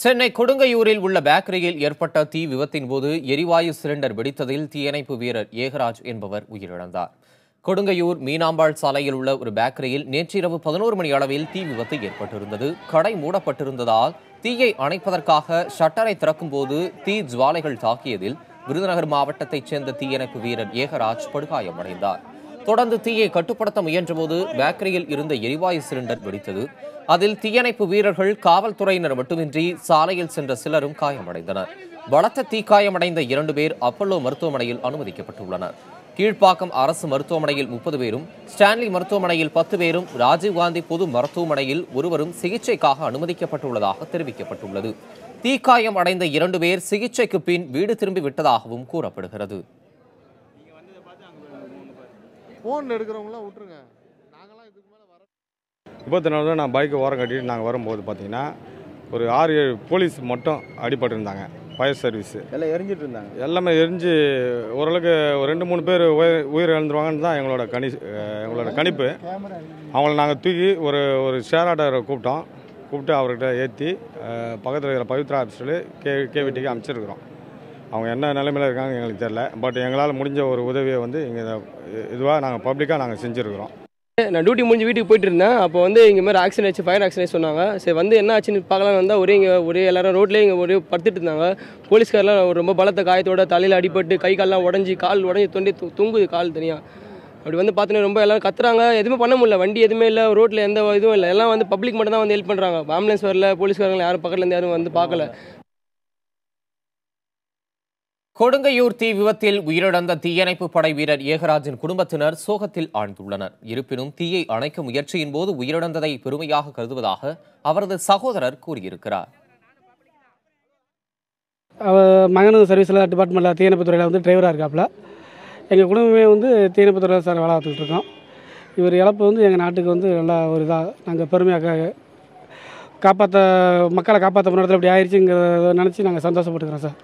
சென்னை கொடுங்கையூரில் உள்ள பேக்கரியில் ஏற்பட்ட தீ விபத்தின் போது எரிவாயு சிலிண்டர் வெடித்ததில் தீயணைப்பு வீரர் ஏகராஜ் என்பவர் உயிரிழந்தார். கொடுங்கையூர் மீனாம்பாள் சாலையில் உள்ள ஒரு பேக்கரியில் நேற்றிரவு 11 மணி அளவில் தீ விபத்து ஏற்பட்டிருந்தது. கடை மூடப்பட்டிருந்ததால் தீயை அணைப்பதற்காக ஷட்டரை திறக்கும் போது தீ ஜுவாலைகள் தாக்கியதில் விருதுநகர் மாவட்டத்தைச் சேர்ந்த தீயணைப்பு வீரர் ஏகராஜ் படுகாயமடைந்தார். தொடர்ந்து தீயை கட்டுப்படுத்த முயன்றபோது பேக்கரியில் இருந்த எரிவாயு சிலிண்டர் வெடித்தது. அதில் தீயணைப்பு வீரர்கள், காவல்துறையினர் மட்டுமின்றி சாலையில் சென்ற சிலரும் காயமடைந்தனர். பலத்த தீக்காயமடைந்த 2 பேர் அப்பல்லோ மருத்துவமனையில் அனுமதிக்கப்பட்டுள்ளனர். கீழ்ப்பாக்கம் அரசு மருத்துவமனையில் 30 பேரும், ஸ்டான்லி மருத்துவமனையில் 10 பேரும், ராஜீவ்காந்தி பொது மருத்துவமனையில் ஒருவரும் சிகிச்சைக்காக அனுமதிக்கப்பட்டுள்ளதாக தெரிவிக்கப்பட்டுள்ளது. தீக்காயம் அடைந்த 2 பேர் சிகிச்சைக்கு பின் வீடு திரும்பி விட்டதாகவும் கூறப்படுகிறது. விபத்துனால நான் பைக்கை ஓரம் கட்டிட்டு நாங்கள் வரும்போது பார்த்தீங்கன்னா ஒரு 6-7 போலீஸ் மட்டும் அடிபட்டிருந்தாங்க. ஃபயர் சர்வீஸு எல்லாம் எரிஞ்சிட்டு இருந்தாங்க. எல்லாமே எரிஞ்சு ஓரளவுக்கு ஒரு 2-3 பேர் உயிர் இழந்துருவாங்கன்னு தான் எங்களோட கணிப்பு. அவங்கள நாங்கள் தூக்கி ஒரு ஷேர் ஆட்டோரை கூப்பிட்டு அவர்கிட்ட ஏற்றி பக்கத்தில் இருக்கிற பவித்ரா ஆஃபீஸில் கேவிடிக்கு அமைச்சிருக்கிறோம். அவங்க என்ன நிலைமையில் இருக்காங்க எங்களுக்கு தெரியல. பட் எங்களால் முடிஞ்ச ஒரு உதவியை வந்து இங்கே இதுவாக நாங்கள் பப்ளிக்காக நாங்கள் செஞ்சுருக்கிறோம். நான் டியூட்டி முடிஞ்சு வீட்டுக்கு போயிட்டு இருந்தேன். அப்போ வந்து இங்கே மாதிரி ஆக்சிடென்ட் ஆச்சு, ஃபயர் ஆக்சிடென்ட் சொன்னாங்க. சரி வந்து என்ன ஆச்சுன்னு பார்க்கலான்னு வந்தால் ஒரே எல்லாரும் ரோட்லேயே இங்கே படுத்துட்டு இருந்தாங்க. போலீஸ்காரெலாம் ரொம்ப பலத்த காயத்தோட தலையில் அடிபட்டு கை கால்லாம் உடஞ்சி தொண்டி தூங்குது கால் தனியாக. அப்படி வந்து பார்த்தீங்கன்னா ரொம்ப எல்லாரும் கத்துறாங்க. எதுவுமே பண்ண முடியல, வண்டி எதுவுமே இல்லை, ரோட்டில் எந்த இதுவும் இல்லை. எல்லாம் வந்து பப்ளிக் மட்டும் தான் வந்து ஹெல்ப் பண்ணுறாங்க. ஆம்புலன்ஸ் வரல, போலீஸ்காரங்க யாரும் பக்கத்துலேருந்து யாரும் வந்து பார்க்கல. கொடுங்கையூர் தீ விபத்தில் உயிரிழந்த தீயணைப்பு படை வீரர் ஏகராஜின் குடும்பத்தினர் சோகத்தில் ஆழ்ந்துள்ளனர். இருப்பினும் தீயை அணைக்க முயற்சியின் போது உயிரிழந்ததை பெருமையாக கருதுவதாக அவரது சகோதரர் கூறியிருக்கிறார். மகனும் சர்வீஸில் டிபார்ட்மெண்ட்டில் தீயணைப்பு துறையில் வந்து டிரைவராக இருக்காப்புல. எங்கள் குடும்பமே வந்து தீயணைப்பு துறையில் வேலை பார்த்துக்கிட்டு இருக்கோம். இவர் இழப்பு வந்து எங்கள் நாட்டுக்கு வந்து நல்லா ஒரு இதாக நாங்கள் பெருமையாக மக்களை காப்பாற்ற முன்னத்தில் இப்படி ஆயிடுச்சுங்கிறத நினச்சி நாங்கள் சந்தோஷப்பட்டுக்கிறோம் சார்.